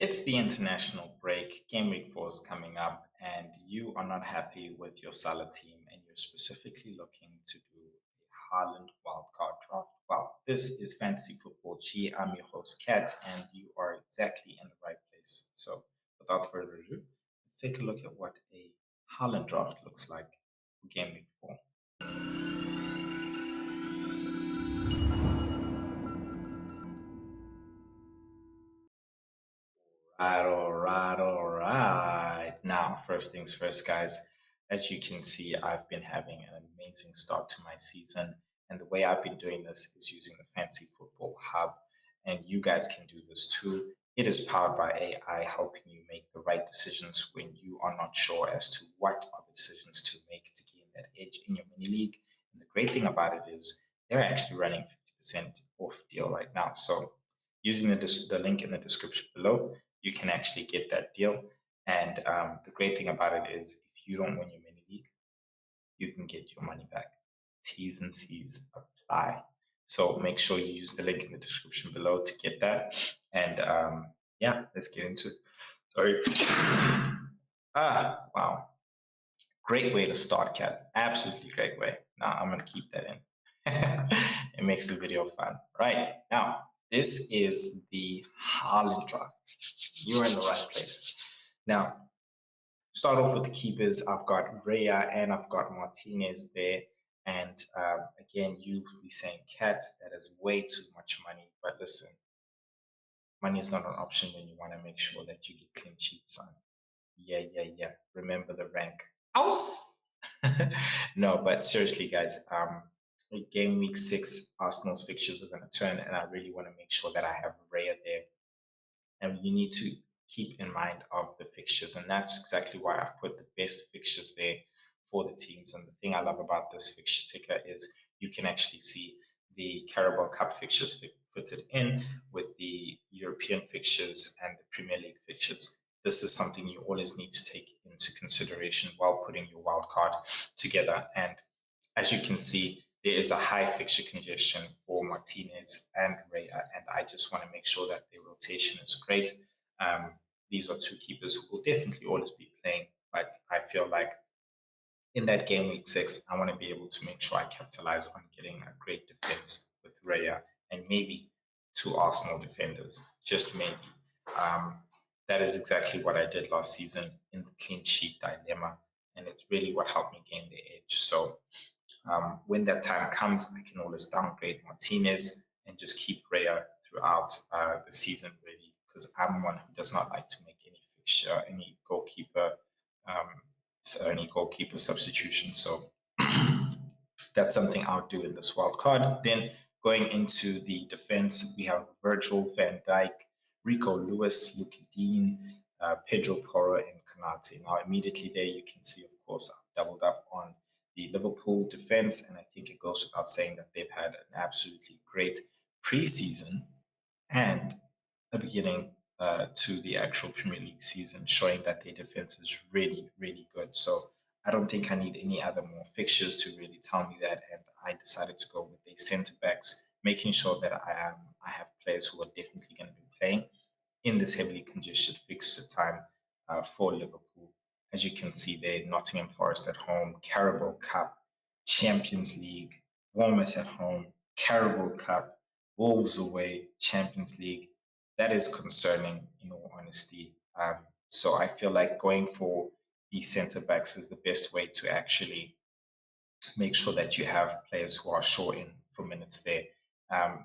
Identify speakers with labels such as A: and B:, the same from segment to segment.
A: It's the international break. Game week 4 is coming up, and you are not happy with your Salah team, and you're specifically looking to do a Haaland Wildcard Draft. Well, this is Fantasy Football G. I'm your host, Kat, and you are exactly in the right place. So, without further ado, let's take a look at what a Haaland Draft looks like for Game week 4. All right. Now, first things first, guys. As you can see, I've been having an amazing start to my season. And the way I've been doing this is using the Fancy Football Hub. And you guys can do this too. It is powered by AI, helping you make the right decisions when you are not sure as to what are the decisions to make to gain that edge in your mini league. And the great thing about it is they're actually running 50% off deal right now. So using the link in the description below, you can actually get that deal. And the great thing about it is if you don't win your mini league, you can get your money back. T's and C's apply. So make sure you use the link in the description below to get that. And yeah, let's get into it. Sorry. Wow. Great way to start, Cat. Absolutely great way. Now I'm going to keep that in. It makes the video fun. Right. Now, this is the Haaland draft. You're in the right place. Now, start off with the keepers. I've got Raya and I've got Martinez there. And again, you will be saying, Cat, that is way too much money. But listen, money is not an option when you want to make sure that you get clean sheets, son. Yeah. Remember the rank. House. No, but seriously, guys, game week 6, Arsenal's fixtures are going to turn, and I really want to make sure that I have Raya there. And you need to keep in mind of the fixtures, and that's exactly why I've put the best fixtures there for the teams. And the thing I love about this fixture ticker is you can actually see the Carabao Cup fixtures fitted in with the European fixtures and the Premier League fixtures. This is something you always need to take into consideration while putting your wild card together. And as you can see, there is a high fixture congestion for Martinez and Raya, and I just want to make sure that the rotation is great. These are two keepers who will definitely always be playing, but I feel like in that game week 6, I want to be able to make sure I capitalize on getting a great defense with Raya and maybe 2 Arsenal defenders, just maybe. Um, that is exactly what I did last season in the clean sheet dilemma, and it's really what helped me gain the edge. So when that time comes, I can always downgrade Martinez and just keep Raya throughout the season, really, because I'm one who does not like to make any fixture, any goalkeeper substitution. So that's something I'll do in this wild card. Then going into the defense, we have Virgil van Dijk, Rico Lewis, Luke Dean, Pedro Porro, and Konate. Now, immediately there, you can see, of course, I've doubled up on the Liverpool defense, and I think it goes without saying that they've had an absolutely great preseason and a beginning to the actual Premier League season, showing that their defense is really good. So I don't think I need any other more fixtures to really tell me that, and I decided to go with the centre backs, making sure that I have players who are definitely going to be playing in this heavily congested fixture time for Liverpool. As you can see there, Nottingham Forest at home, Carabao Cup, Champions League, Bournemouth at home, Carabao Cup, Wolves away, Champions League. That is concerning, in all honesty. So I feel like going for the centre backs is the best way to actually make sure that you have players who are sure in for minutes there.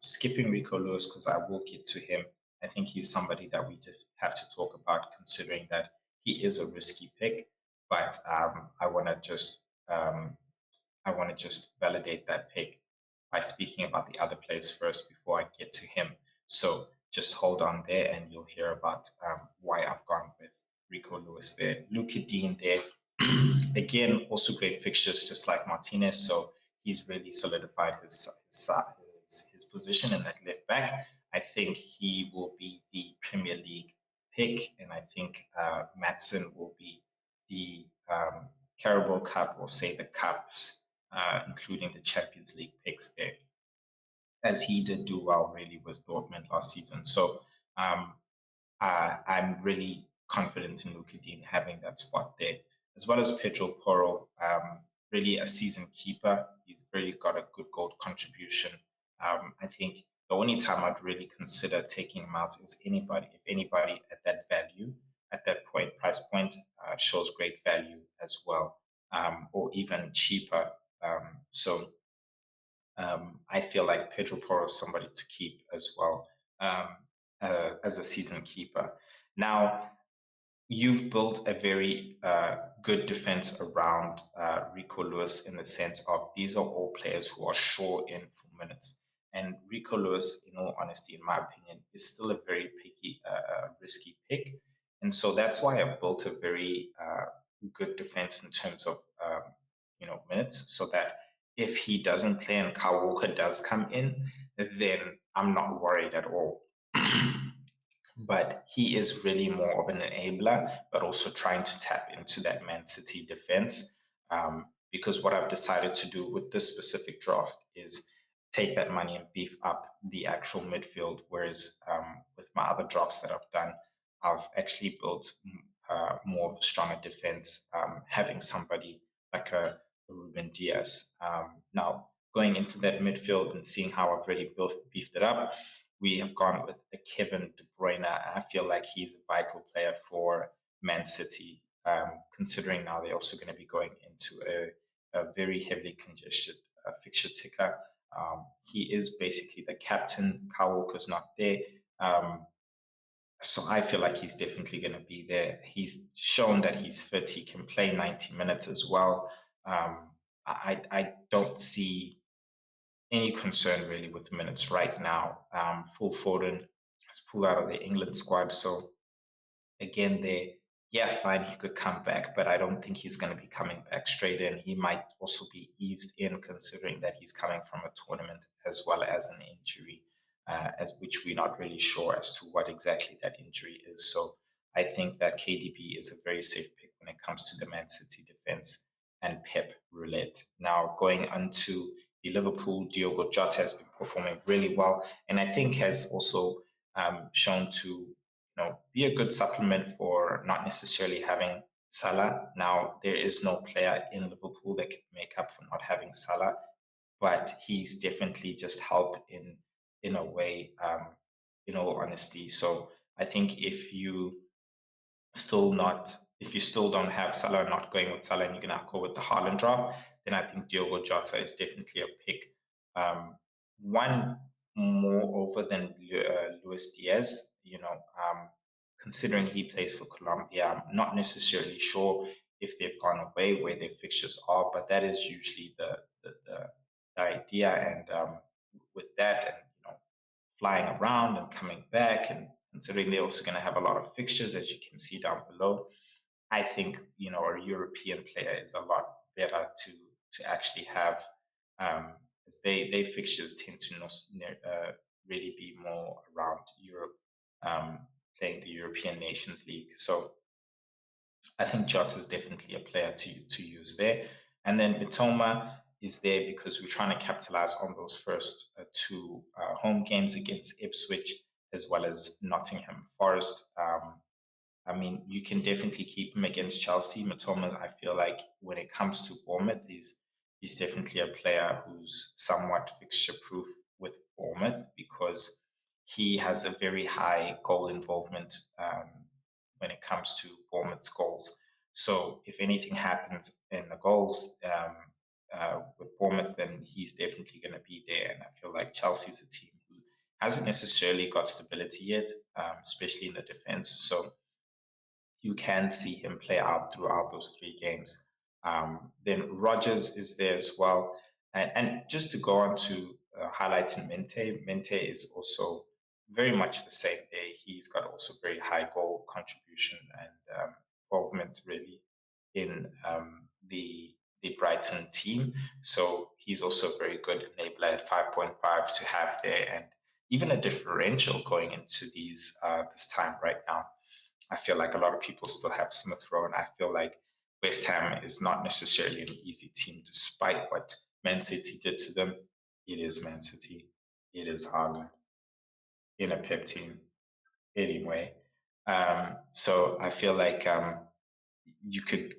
A: Skipping Rico Lewis because I will get to him. I think he's somebody that we just have to talk about, considering that he is a risky pick. But I want to just validate that pick by speaking about the other players first before I get to him. So just hold on there, and you'll hear about why I've gone with Rico Lewis there. Luca Dean there. Again, also great fixtures, just like Martinez. So he's really solidified his position in that left back. I think he will be the Premier League pick, and I think Matson will be the Carabao Cup, or say the Cups, including the Champions League picks there, as he did do well really with Dortmund last season. So I'm really confident in Luka Dean having that spot there, as well as Pedro Porro, really a season keeper. He's really got a good goal contribution. I think the only time I'd really consider taking him out is if anybody at that value, at that price point, shows great value as well, or even cheaper. So I feel like Pedro Porro is somebody to keep as well, um, as a season keeper. Now, you've built a very good defense around Rico Lewis in the sense of these are all players who are sure in for minutes. And Rico Lewis, in all honesty, in my opinion, is still a very picky, risky pick. And so that's why I've built a very good defense in terms of minutes, so that if he doesn't play and Kyle Walker does come in, then I'm not worried at all. But he is really more of an enabler, but also trying to tap into that Man City defense. Because what I've decided to do with this specific draft is take that money and beef up the actual midfield. Whereas with my other drafts that I've done, I've actually built more of a stronger defense, having somebody like a Ruben Diaz. Now, going into that midfield and seeing how I've already beefed it up, we have gone with a Kevin De Bruyne. I feel like he's a vital player for Man City, considering now they're also going to be going into a very heavily congested fixture ticker. He is basically the captain. Kyle Walker's not there. So I feel like he's definitely going to be there. He's shown that he's fit. He can play 90 minutes as well. I don't see any concern really with minutes right now. Phil Foden has pulled out of the England squad, so again, yeah, fine, he could come back, but I don't think he's going to be coming back straight in. He might also be eased in, considering that he's coming from a tournament as well as an injury, as which we're not really sure as to what exactly that injury is. So I think that KDB is a very safe pick when it comes to the Man City defense and Pep roulette. Now, going on to the Liverpool, Diogo Jota has been performing really well, and I think has also shown to be a good supplement for not necessarily having Salah. Now, there is no player in Liverpool that can make up for not having Salah, but he's definitely just helped in a way, in all honesty. So I think if you still don't have Salah, not going with Salah, and you're gonna go with the Haaland draft, then I think Diogo Jota is definitely a pick. One more over than Luis Diaz, considering he plays for Colombia. I'm not necessarily sure if they've gone away where their fixtures are, but that is usually the idea. And with that, and flying around and coming back, and considering they're also going to have a lot of fixtures, as you can see down below, I think a European player is a lot better to actually have, as they fixtures tend to really be more around Europe, um, playing the European Nations League. So I think Jota is definitely a player to use there. And then Mitoma is there because we're trying to capitalize on those first two home games against Ipswich as well as Nottingham Forest. I mean, you can definitely keep him against Chelsea. Matoma, I feel like when it comes to Bournemouth, he's definitely a player who's somewhat fixture proof with Bournemouth because he has a very high goal involvement when it comes to Bournemouth's goals. So if anything happens in the goals with Bournemouth, then he's definitely going to be there. And I feel like Chelsea's a team who hasn't necessarily got stability yet, especially in the defense. So you can see him play out throughout those three games. Then Rogers is there as well. And just to go on to highlighting Mente is also very much the same day. He's got also very high goal contribution and involvement really in the Brighton team. So he's also a very good enabler at 5.5 to have there, and even a differential going into this time right now. I feel like a lot of people still have Smith Rowe, and I feel like West Ham is not necessarily an easy team, despite what Man City did to them. It is Man City. It is Haaland in a Pep team. Anyway, So I feel like you could,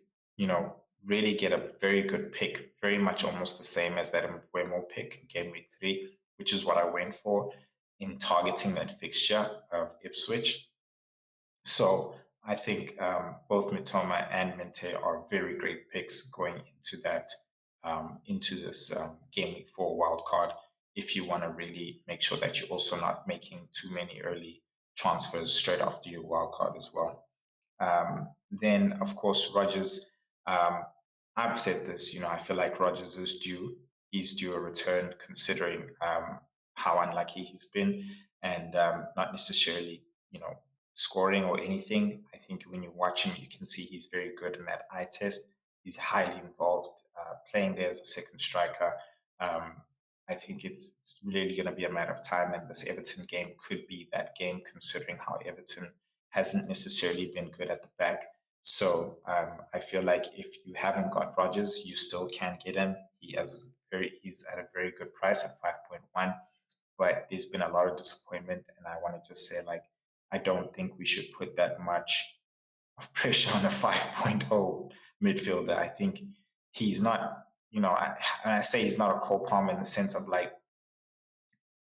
A: really get a very good pick, very much almost the same as that Mbeumo pick, game week 3, which is what I went for in targeting that fixture of Ipswich. So I think both Mitoma and Mente are very great picks going into that into this game week 4 wildcard. If you want to really make sure that you're also not making too many early transfers straight after your wildcard as well. Then, of course, Rodgers. Um, I've said this. I feel like Rodgers is due. He's due a return, considering how unlucky he's been, and not necessarily, scoring or anything. I think when you watch him, you can see he's very good in that eye test. He's highly involved, playing there as a second striker. Um, I think it's really going to be a matter of time, and this Everton game could be that game, considering how Everton hasn't necessarily been good at the back. So I feel like if you haven't got Rodgers, you still can get him. He's at a very good price at 5.1, but there's been a lot of disappointment, and I want to just say, like, I don't think we should put that much of pressure on a 5.0 midfielder. I think he's not, I say he's not a Cole Palmer in the sense of, like,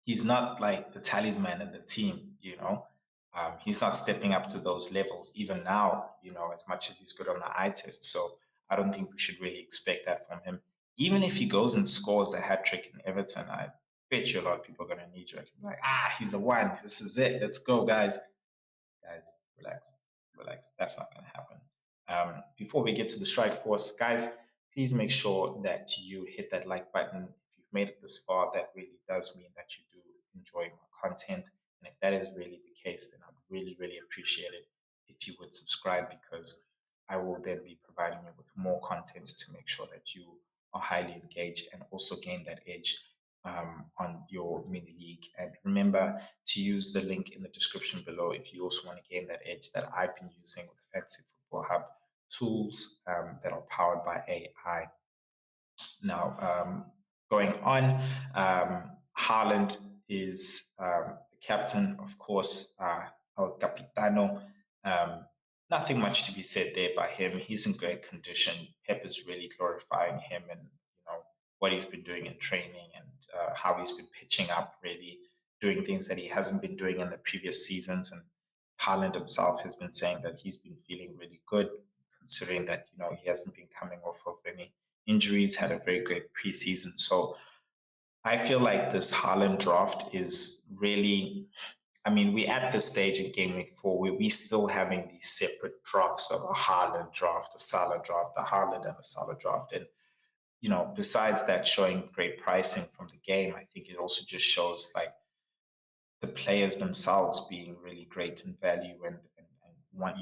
A: he's not like the talisman in the team, he's not stepping up to those levels even now, as much as he's good on the eye test. So I don't think we should really expect that from him. Even if he goes and scores a hat trick in Everton, I bet you a lot of people are going to need you. Like, he's the one. This is it. Let's go, guys. Guys, relax. That's not going to happen. Before we get to the strike force, guys, please make sure that you hit that like button. If you've made it this far, that really does mean that you do enjoy my content. And if that is really the case, then I'd really, really appreciate it if you would subscribe, because I will then be providing you with more content to make sure that you are highly engaged and also gain that edge on your mini league. And remember to use the link in the description below if you also want to gain that edge that I've been using with Fantasy Football Hub tools that are powered by AI. Now, going on, Haaland is the captain, of course, El Capitano. Nothing much to be said there by him. He's in great condition. Pep is really glorifying him, and what he's been doing in training, and how he's been pitching up, really doing things that he hasn't been doing in the previous seasons. And Haaland himself has been saying that he's been feeling really good, considering that he hasn't been coming off of any injuries, had a very great preseason. So I feel like this Haaland draft is really, we're at this stage in Game Week 4 where we're still having these separate drafts of a Haaland draft, a Salah draft, a Haaland and a Salah draft. And, besides that showing great pricing from the game, I think it also just shows, like, the players themselves being really great in value, and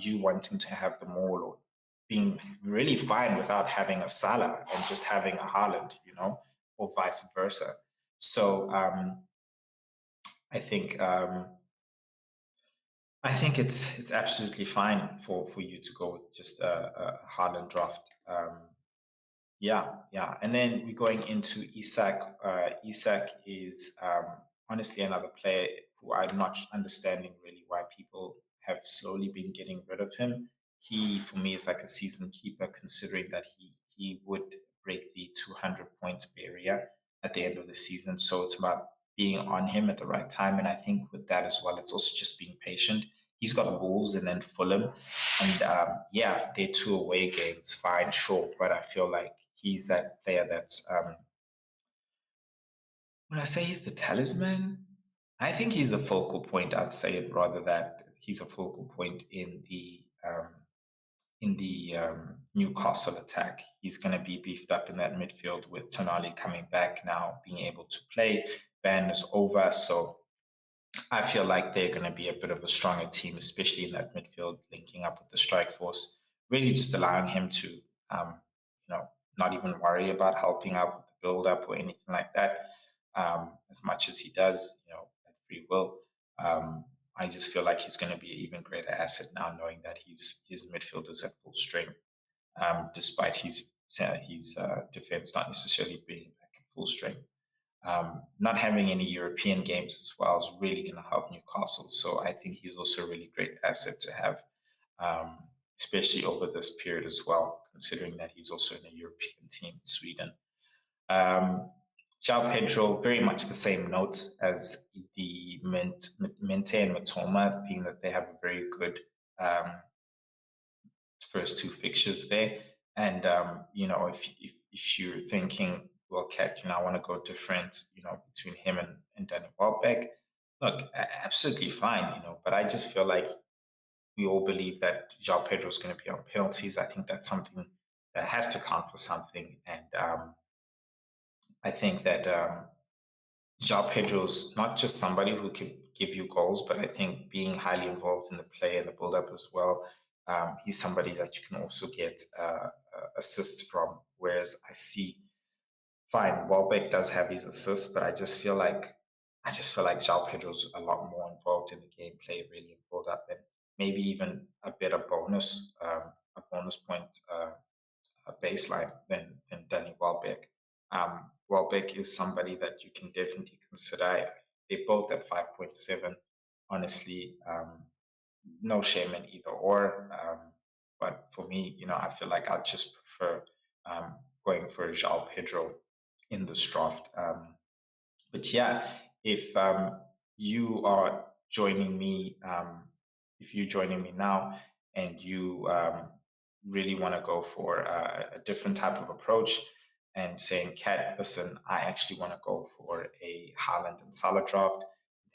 A: you wanting to have them all, or being really fine without having a Salah and just having a Haaland, or vice versa. So I think it's absolutely fine for you to go with just a Haaland draft. Yeah. And then we're going into Isak. Isak is honestly another player who I'm not understanding really why people have slowly been getting rid of him. He, for me, is like a season keeper, considering that he would break the 200 points barrier at the end of the season. So it's about being on him at the right time. And I think with that as well, it's also just being patient. He's got Wolves and then Fulham. And yeah, they're 2 away games, fine, sure. But I feel like he's that player that's, when I say he's the talisman, I think he's the focal point. I'd say it rather that he's a focal point in the Newcastle attack. He's going to be beefed up in that midfield with Tonali coming back now, being able to play. Van is over, so I feel like they're going to be a bit of a stronger team, especially in that midfield, linking up with the strike force, really just allowing him to, you know, not even worry about helping out with the build up or anything like that, as much as he does, at free will. I just feel like he's going to be an even greater asset now, knowing that his midfield is at full strength, despite his defense not necessarily being like at full strength. Not having any European games as well is really going to help Newcastle. So I think he's also a really great asset to have, um, especially over this period as well, considering that he's also in a European team, Sweden. João Pedro, very much the same notes as the Mente and Matoma, being that they have a very good first two fixtures there. And if you're thinking, well, Cat, I want to go different, between him and Danny Welbeck, look, absolutely fine, But I just feel like we all believe that João Pedro is going to be on penalties. I think that's something that has to count for something, and I think that João Pedro's not just somebody who can give you goals, but I think being highly involved in the play and the build-up as well, he's somebody that you can also get assists from. Whereas I see, fine, Welbeck does have his assists, but I just feel like João Pedro's a lot more involved in the gameplay, really, and build-up, and maybe even a better a bonus point. A baseline than Danny Welbeck. Welbeck is somebody that you can definitely consider. They both at 5.7. Honestly, no shame in either or. But for me, I feel like I just prefer going for João Pedro in this draft. But yeah, if you are joining me, if you're joining me now and you really want to go for a different type of approach and saying, Cat, listen, I actually want to go for a Haaland and Salah draft,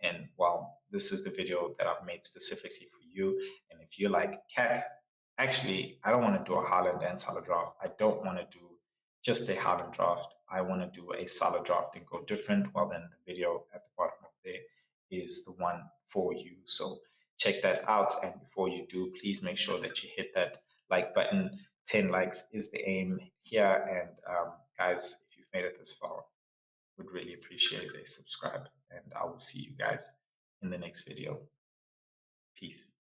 A: and well, this is the video that I've made specifically for you. And if you're like, Cat, actually, I don't want to do a Haaland and Salah draft. I don't want to do just a Haaland draft. I want to do a Salah draft and go different. Well, then the video at the bottom of there is the one for you. So check that out. And before you do, please make sure that you hit that like button. 10 likes is the aim here. And guys, if you've made it this far, would really appreciate a subscribe. And I will see you guys in the next video. Peace.